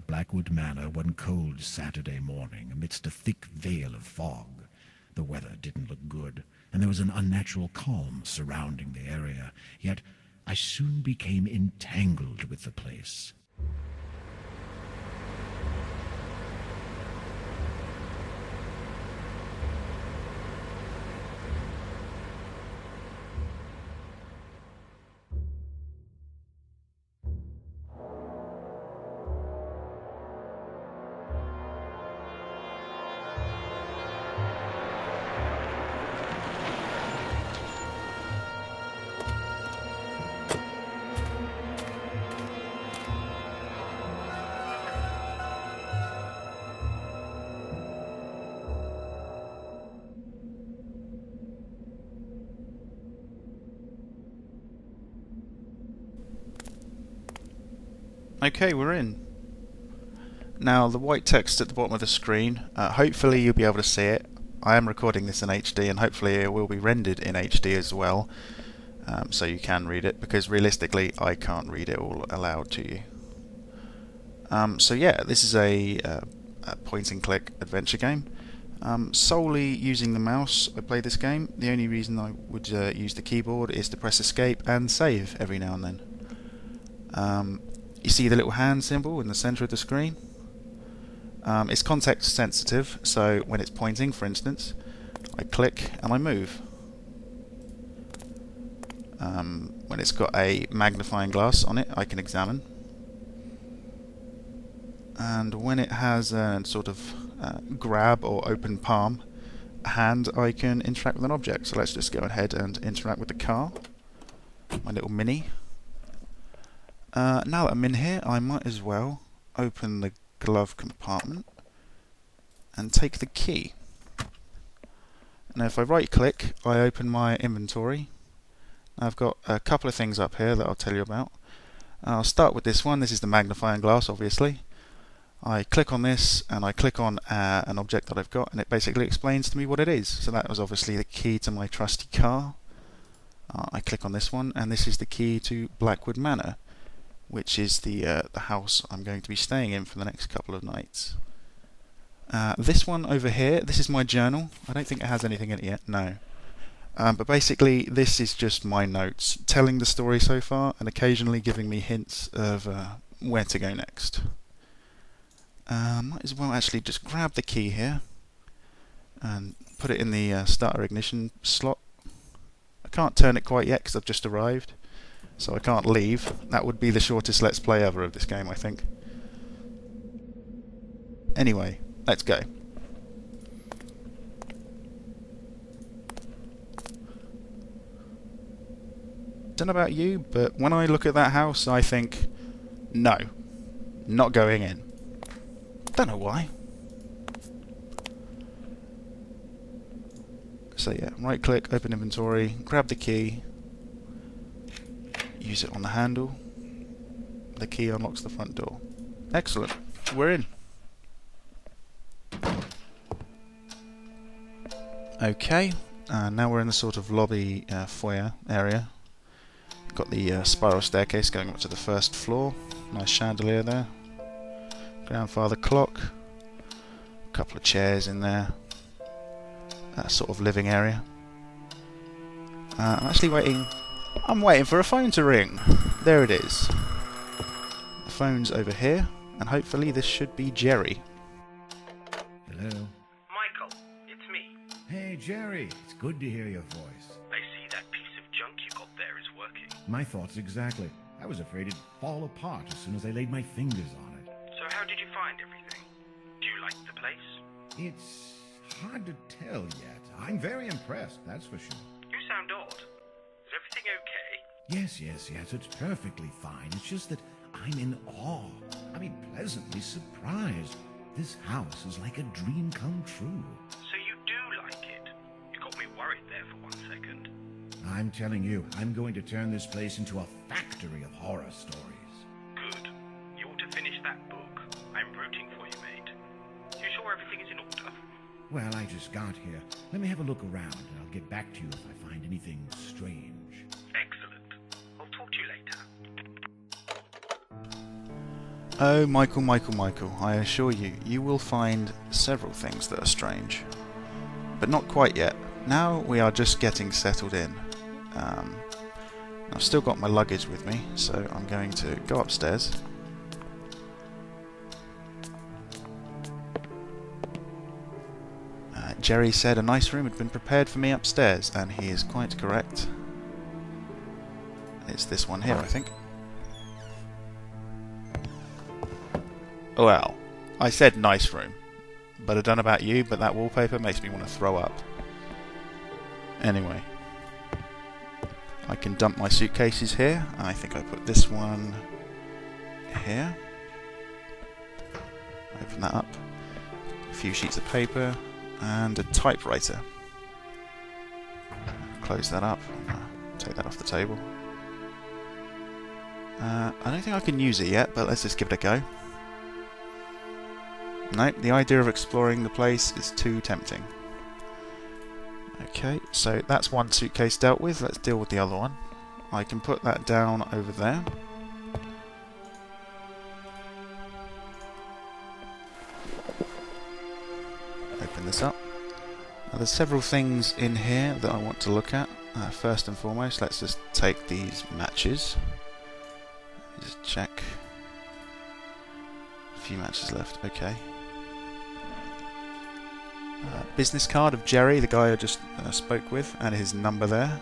at Blackwood Manor one cold Saturday morning amidst a thick veil of fog. The weather didn't look good, and there was an unnatural calm surrounding the area, yet I soon became entangled with the place. Okay, we're in. Now, the white text at the bottom of the screen, hopefully you'll be able to see it. I am recording this in HD, and hopefully it will be rendered in HD as well, so you can read it, because realistically I can't read it all aloud to you. So yeah, this is a point-and-click adventure game. Solely using the mouse I play this game. The only reason I would use the keyboard is to press escape and save every now and then. You see the little hand symbol in the center of the screen? It's context sensitive, so when it's pointing, for instance, I click and I move. When it's got a magnifying glass on it, I can examine. And when it has a sort of grab or open palm hand, I can interact with an object. So let's just go ahead and interact with the car, my little Mini. Now that I'm in here, I might as well open the glove compartment and take the key. Now if I right click, I open my inventory. I've got a couple of things up here that I'll tell you about. I'll start with this one. This is the magnifying glass, obviously. I click on this and I click on an object that I've got, and it basically explains to me what it is. So that was obviously the key to my trusty car. I click on this one, and this is the key to Blackwood Manor, which is the house I'm going to be staying in for the next couple of nights. This one over here, this is my journal. I don't think it has anything in it yet, no. But basically this is just my notes, telling the story so far and occasionally giving me hints of where to go next. Might as well actually just grab the key here and put it in the starter ignition slot. I can't turn it quite yet because I've just arrived, so I can't leave. That would be the shortest Let's Play ever of this game, I think. Anyway, let's go. Don't know about you, but when I look at that house, I think, no, not going in. Don't know why. So yeah, right click, open inventory, grab the key, use it on the handle. The key unlocks the front door. Excellent, we're in. Okay, now we're in the sort of lobby foyer area. Got the spiral staircase going up to the first floor. Nice chandelier there. Grandfather clock. A couple of chairs in there. Sort of living area. I'm actually waiting. I'm waiting for a phone to ring. There it is. The phone's over here, and hopefully this should be Jerry. Hello? Michael, it's me. Hey, Jerry. It's good to hear your voice. I see that piece of junk you got there is working. My thoughts exactly. I was afraid it'd fall apart as soon as I laid my fingers on it. So how did you find everything? Do you like the place? It's hard to tell yet. I'm very impressed, that's for sure. You sound odd. Is everything okay? Yes, it's perfectly fine. It's just that I'm in awe. I mean, pleasantly surprised. This house is like a dream come true. So you do like it? You got me worried there for 1 second. I'm telling you, I'm going to turn this place into a factory of horror stories. Good. You ought to finish that book. I'm rooting for you, mate. You sure everything is in order? Well, I just got here. Let me have a look around, and I'll get back to you if I find anything strange. Excellent. I'll talk to you later. Oh, Michael, Michael, Michael, I assure you, you will find several things that are strange. But not quite yet. Now we are just getting settled in. I've still got my luggage with me, so I'm going to go upstairs. Jerry said a nice room had been prepared for me upstairs, and he is quite correct. It's this one here, I think. Well, I said nice room, but I don't know about you, but that wallpaper makes me want to throw up. Anyway, I can dump my suitcases here. I think I put this one here. Open that up. A few sheets of paper and a typewriter. Close that up. Take that off the table. I don't think I can use it yet, but let's just give it a go. Nope, the idea of exploring the place is too tempting. Okay, so that's one suitcase dealt with. Let's deal with the other one. I can put that down over there. Open this up. Now, there's several things in here that I want to look at. First and foremost, let's just take these matches. Just check. A few matches left, okay. Business card of Jerry, the guy I just spoke with, and his number there.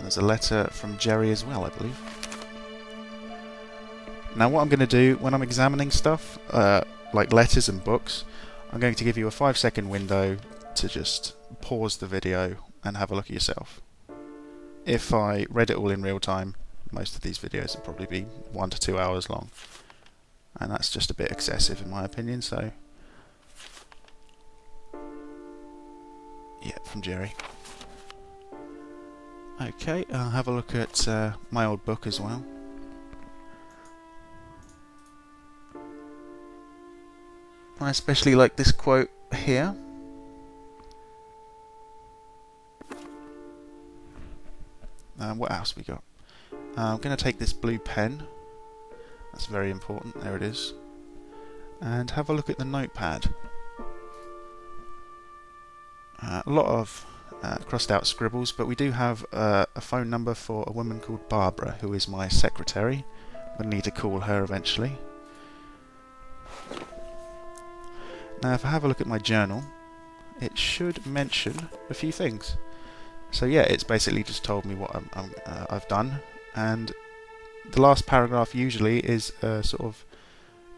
There's a letter from Jerry as well, I believe. Now what I'm going to do when I'm examining stuff, like letters and books, I'm going to give you a 5-second window to just pause the video and have a look at yourself. If I read it all in real time, most of these videos would probably be 1 to 2 hours long. And that's just a bit excessive in my opinion, so... yeah, from Jerry. Okay, I'll have a look at my old book as well. I especially like this quote here. What else we got? I'm going to take this blue pen. That's very important. There it is. And have a look at the notepad. A lot of crossed out scribbles, but we do have a phone number for a woman called Barbara, who is my secretary. We'll need to call her eventually. Now if I have a look at my journal, it should mention a few things. So yeah, it's basically just told me what I've done, and the last paragraph usually is a sort of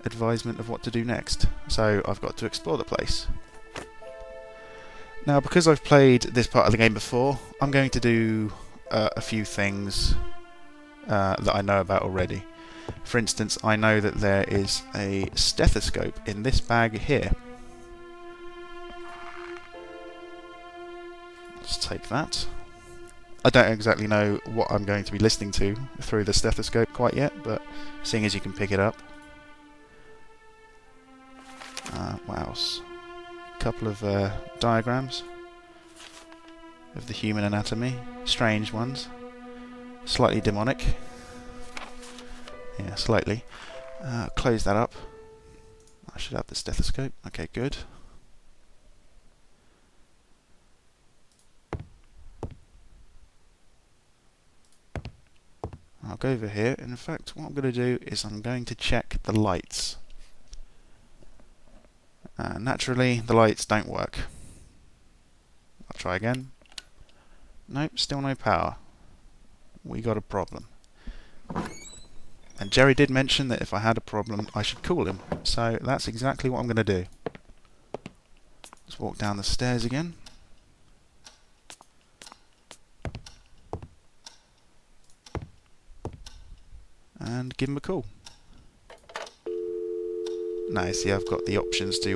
advisement of what to do next. So I've got to explore the place. Now because I've played this part of the game before, I'm going to do a few things that I know about already. For instance, I know that there is a stethoscope in this bag here. Let's take that. I don't exactly know what I'm going to be listening to through the stethoscope quite yet, but seeing as you can pick it up. What else? A couple of diagrams of the human anatomy. Strange ones. Slightly demonic. Yeah, slightly. Close that up. I should have the stethoscope. Okay, good. I'll go over here. In fact, what I'm going to do is I'm going to check the lights. Naturally, the lights don't work. I'll try again. Nope, still no power. We got a problem. And Jerry did mention that if I had a problem, I should call him. So that's exactly what I'm going to do. Let's walk down the stairs again. And give him a call. Nice, see, I've got the options to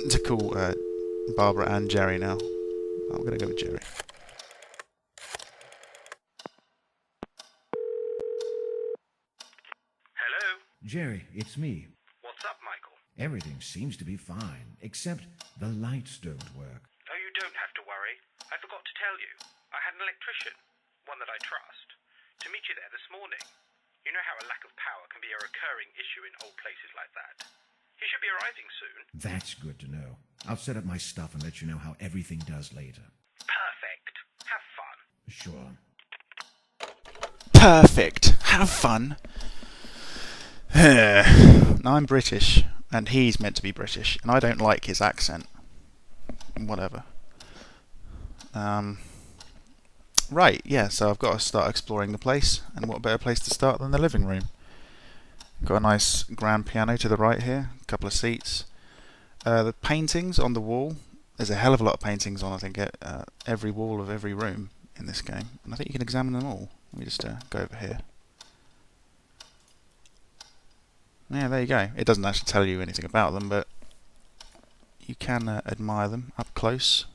to call Barbara and Jerry now. I'm going to go with Jerry. Hello? Jerry, it's me. What's up, Michael? Everything seems to be fine, except the lights don't work. Oh, you don't have to worry. I forgot to tell you. I had an electrician, one that I trust, to meet you there this morning. You know how a lack of power can be a recurring issue in old places like that. He should be arriving soon. That's good to know. I'll set up my stuff and let you know how everything does later. Perfect. Have fun. Sure. Perfect. Have fun. Now I'm British, and he's meant to be British, and I don't like his accent. Whatever. Right, yeah, so I've got to start exploring the place, and what better place to start than the living room. Got a nice grand piano to the right here, a couple of seats. The paintings on the wall, there's a hell of a lot of paintings on, I think, every wall of every room in this game, and I think you can examine them all. Let me just go over here. Yeah, there you go. It doesn't actually tell you anything about them, but you can admire them up close.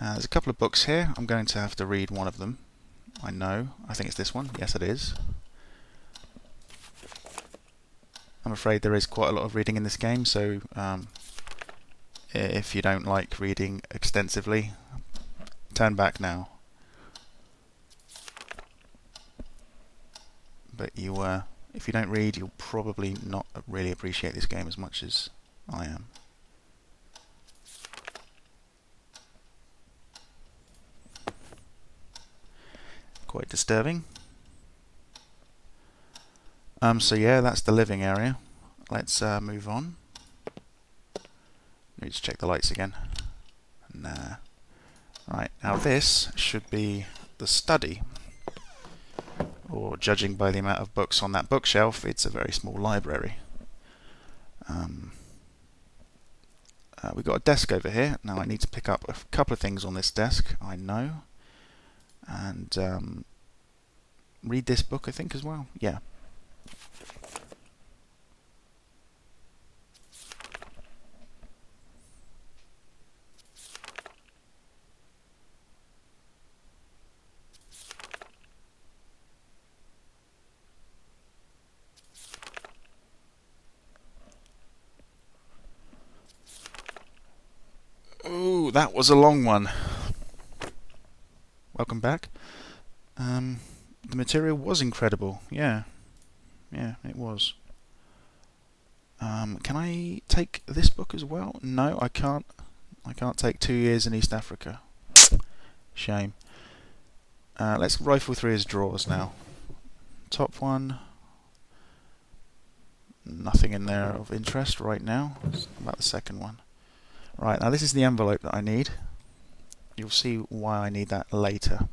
There's a couple of books here. I'm going to have to read one of them. I know. I think it's this one. Yes, it is. I'm afraid there is quite a lot of reading in this game, so if you don't like reading extensively, turn back now. But if you don't read, you'll probably not really appreciate this game as much as I am. Quite disturbing. So yeah, that's the living area. Let's move on. Let me just check the lights again. Nah. Right, now this should be the study. Or judging by the amount of books on that bookshelf, it's a very small library. We've got a desk over here. Now I need to pick up a couple of things on this desk, I know. And read this book, I think, as well. Yeah. Ooh, that was a long one. Welcome back. The material was incredible. Yeah, it was. Can I take this book as well? No, I can't. I can't take 2 years in East Africa. Shame. Let's rifle through his drawers now. Top one. Nothing in there of interest right now. It's about the second one. Right, now this is the envelope that I need. You'll see why I need that later.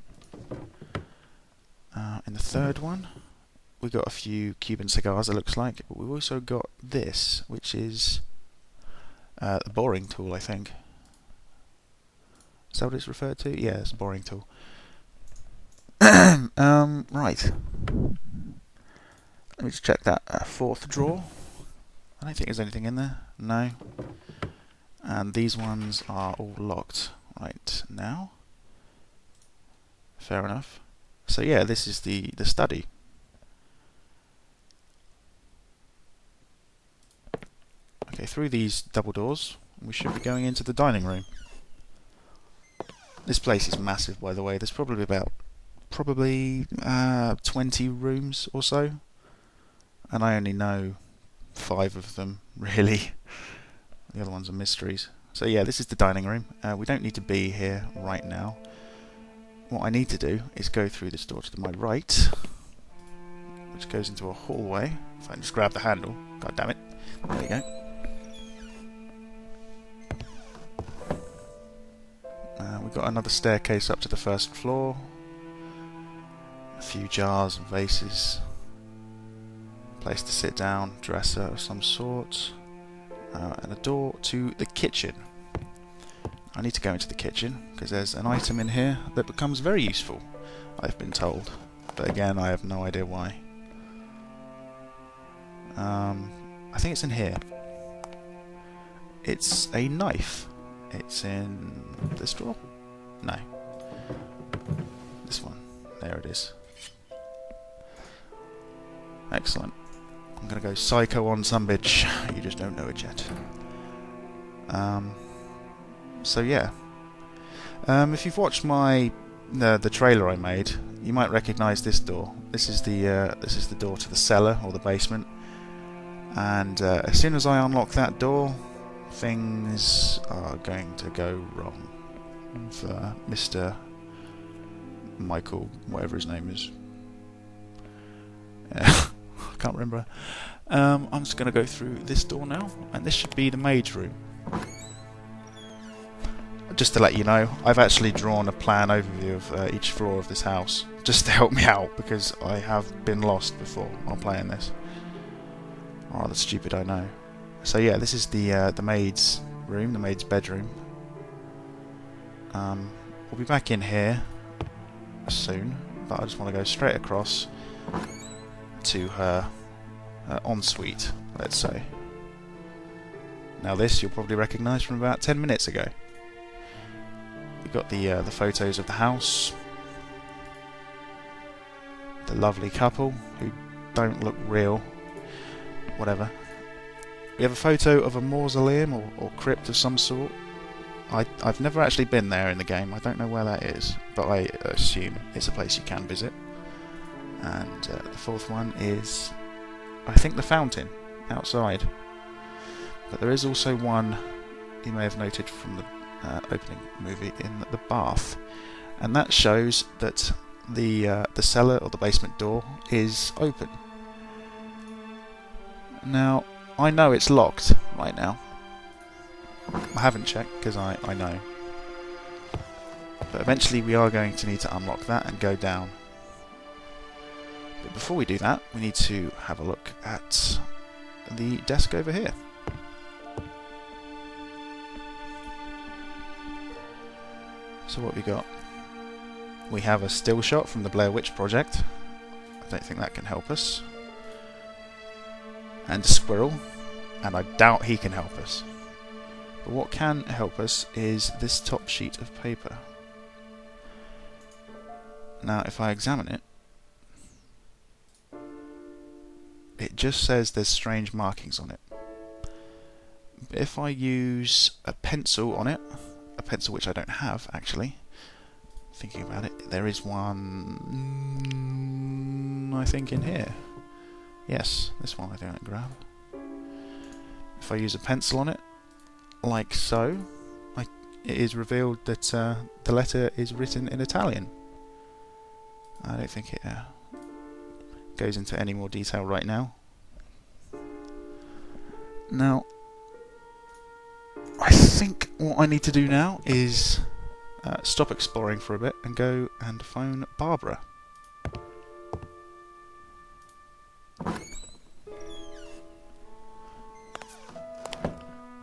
In the third one, we got a few Cuban cigars, it looks like, but we've also got this, which is the boring tool, I think. Is that what it's referred to? Yeah, it's a boring tool. Right. Let me just check that fourth drawer. I don't think there's anything in there. No. And these ones are all locked right now. Fair enough. So yeah, this is the study. Okay, through these double doors, we should be going into the dining room. This place is massive, by the way. There's probably 20 rooms or so, and I only know 5 of them, really. The other ones are mysteries. So yeah, this is the dining room. We don't need to be here right now. What I need to do is go through this door to my right, which goes into a hallway. If I can just grab the handle. God damn it. There you go. We've got another staircase up to the first floor. A few jars and vases. Place to sit down, dresser of some sort. And a door to the kitchen. I need to go into the kitchen because there's an item in here that becomes very useful, I've been told. But again, I have no idea why. I think it's in here. It's a knife. It's in this drawer? No. This one. There it is. Excellent. I'm going to go psycho on some bitch. You just don't know it yet. So yeah. If you've watched the trailer I made, you might recognise this door. This is the door to the cellar or the basement. And as soon as I unlock that door, things are going to go wrong for Mr. Michael, whatever his name is. I can't remember. I'm just going to go through this door now, and this should be the maid's room. Just to let you know, I've actually drawn a plan overview of each floor of this house, just to help me out, because I have been lost before while playing this. Rather stupid, I know. So yeah, this is the maid's room, the maid's bedroom. We'll be back in here soon, but I just want to go straight across to her ensuite, let's say. Now this you'll probably recognise from about 10 minutes ago. We've got the photos of the house, the lovely couple who don't look real, whatever. We have a photo of a mausoleum or crypt of some sort. I've never actually been there in the game, I don't know where that is, but I assume it's a place you can visit. And the fourth one is, I think, the fountain outside. But there is also one you may have noted from the opening movie in the bath, and that shows that the cellar or the basement door is open. Now I know it's locked right now. I haven't checked because I know, but eventually we are going to need to unlock that and go down. But before we do that, we need to have a look at the desk over here. So what we got? We have a still shot from the Blair Witch Project. I don't think that can help us. And a squirrel, and I doubt he can help us. But what can help us is this top sheet of paper. Now if I examine it, it just says there's strange markings on it. But if I use a pencil on it, a pencil which I don't have actually, thinking about it, there is one, I think, in here. Yes, this one I don't grab. If I use a pencil on it, like so, it is revealed that the letter is written in Italian. I don't think it goes into any more detail right now. Now, I think what I need to do now is stop exploring for a bit and go and phone Barbara.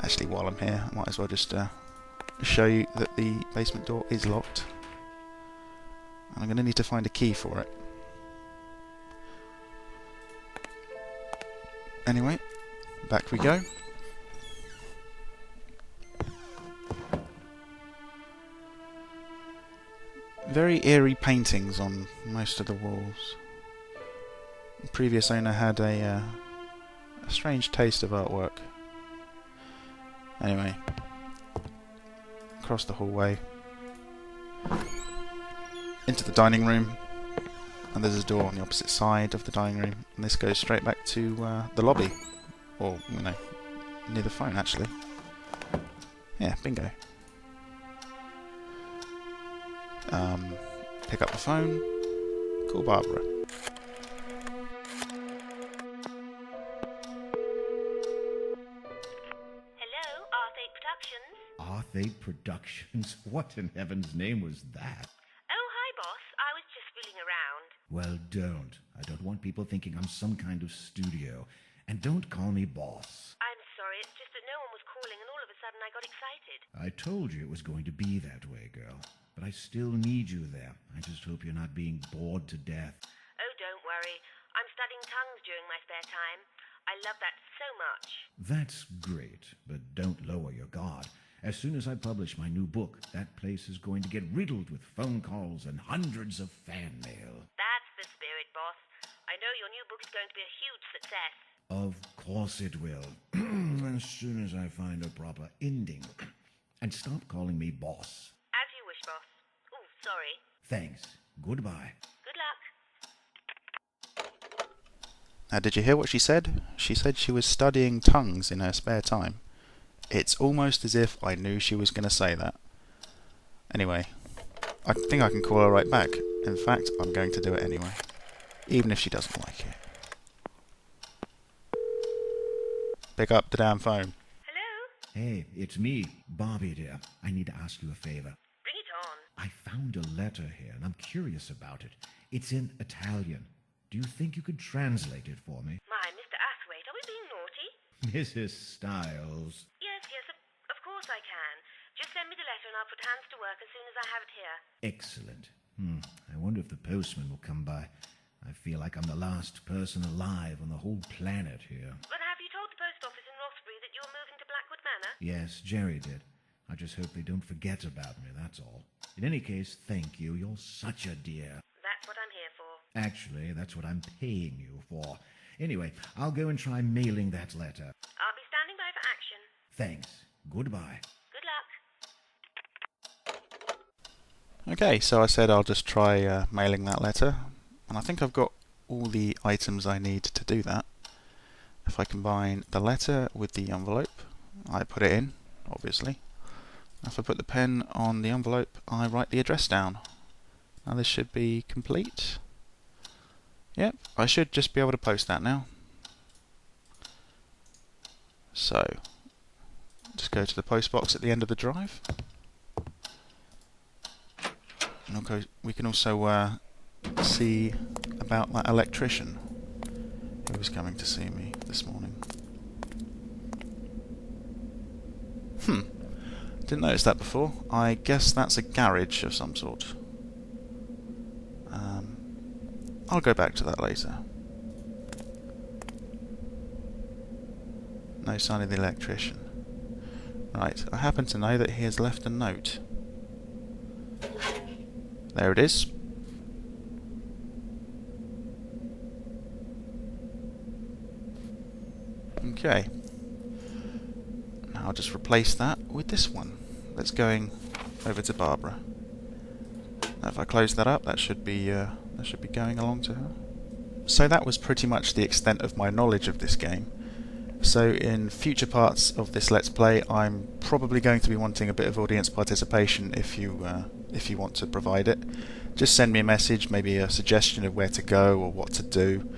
Actually, while I'm here, I might as well just show you that the basement door is locked. And I'm going to need to find a key for it. Anyway, back we go. Very eerie paintings on most of the walls. The previous owner had a strange taste of artwork. Anyway, across the hallway, into the dining room, and there's a door on the opposite side of the dining room, and this goes straight back to the lobby, or, you know, near the phone actually. Yeah, bingo. Pick up the phone, call Barbara. Arthate Productions? What in heaven's name was that? Oh, hi, boss. I was just fooling around. Well, don't. I don't want people thinking I'm some kind of studio. And don't call me boss. I'm sorry, it's just that no one was calling and all of a sudden I got excited. I told you it was going to be that way, girl. But I still need you there. I just hope you're not being bored to death. Oh, don't worry. I'm studying tongues during my spare time. I love that so much. That's great, but don't lower your guard. As soon as I publish my new book, that place is going to get riddled with phone calls and hundreds of fan mail. That's the spirit, boss. I know your new book is going to be a huge success. Of course it will. As soon as I find a proper ending. And stop calling me boss. As you wish, boss. Oh, sorry. Thanks. Goodbye. Good Now, did you hear what she said? She said she was studying tongues in her spare time. It's almost as if I knew she was going to say that. Anyway, I think I can call her right back. In fact, I'm going to do it anyway, even if she doesn't like it. Pick up the damn phone. Hello? Hey, it's me, Bobby dear. I need to ask you a favor. Bring it on. I found a letter here, and I'm curious about it. It's in Italian. Do you think you could translate it for me? My, Mr. Athwaite, are we being naughty? Mrs. Styles. Yes, of course I can. Just send me the letter and I'll put hands to work as soon as I have it here. Excellent. I wonder if the postman will come by. I feel like I'm the last person alive on the whole planet here. But have you told the post office in Rothbury that you're moving to Blackwood Manor? Yes, Jerry did. I just hope they don't forget about me, that's all. In any case, thank you. You're such a dear. That's what I'm here for. Actually, that's what I'm paying you for. Anyway, I'll go and try mailing that letter. I'll be standing by for action. Thanks. Goodbye. Good luck. Okay, so I said I'll just try mailing that letter, and I think I've got all the items I need to do that. If I combine the letter with the envelope, I put it in, obviously. If I put the pen on the envelope, I write the address down. Now this should be complete. Yep, I should just be able to post that now. So, just go to the post box at the end of the drive. And we can also see about that electrician who was coming to see me this morning. Didn't notice that before. I guess that's a garage of some sort. I'll go back to that later. No sign of the electrician. Right, I happen to know that he has left a note. There it is. Okay. Now I'll just replace that with this one that's going over to Barbara. Now if I close that up, that should be going along to her. So that was pretty much the extent of my knowledge of this game. So in future parts of this Let's Play, I'm probably going to be wanting a bit of audience participation if you want to provide it. Just send me a message, maybe a suggestion of where to go or what to do.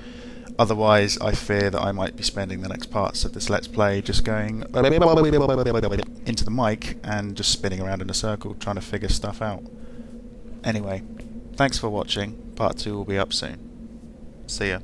Otherwise, I fear that I might be spending the next parts of this Let's Play just going into the mic and just spinning around in a circle trying to figure stuff out. Anyway, thanks for watching. Part 2 will be up soon. See ya.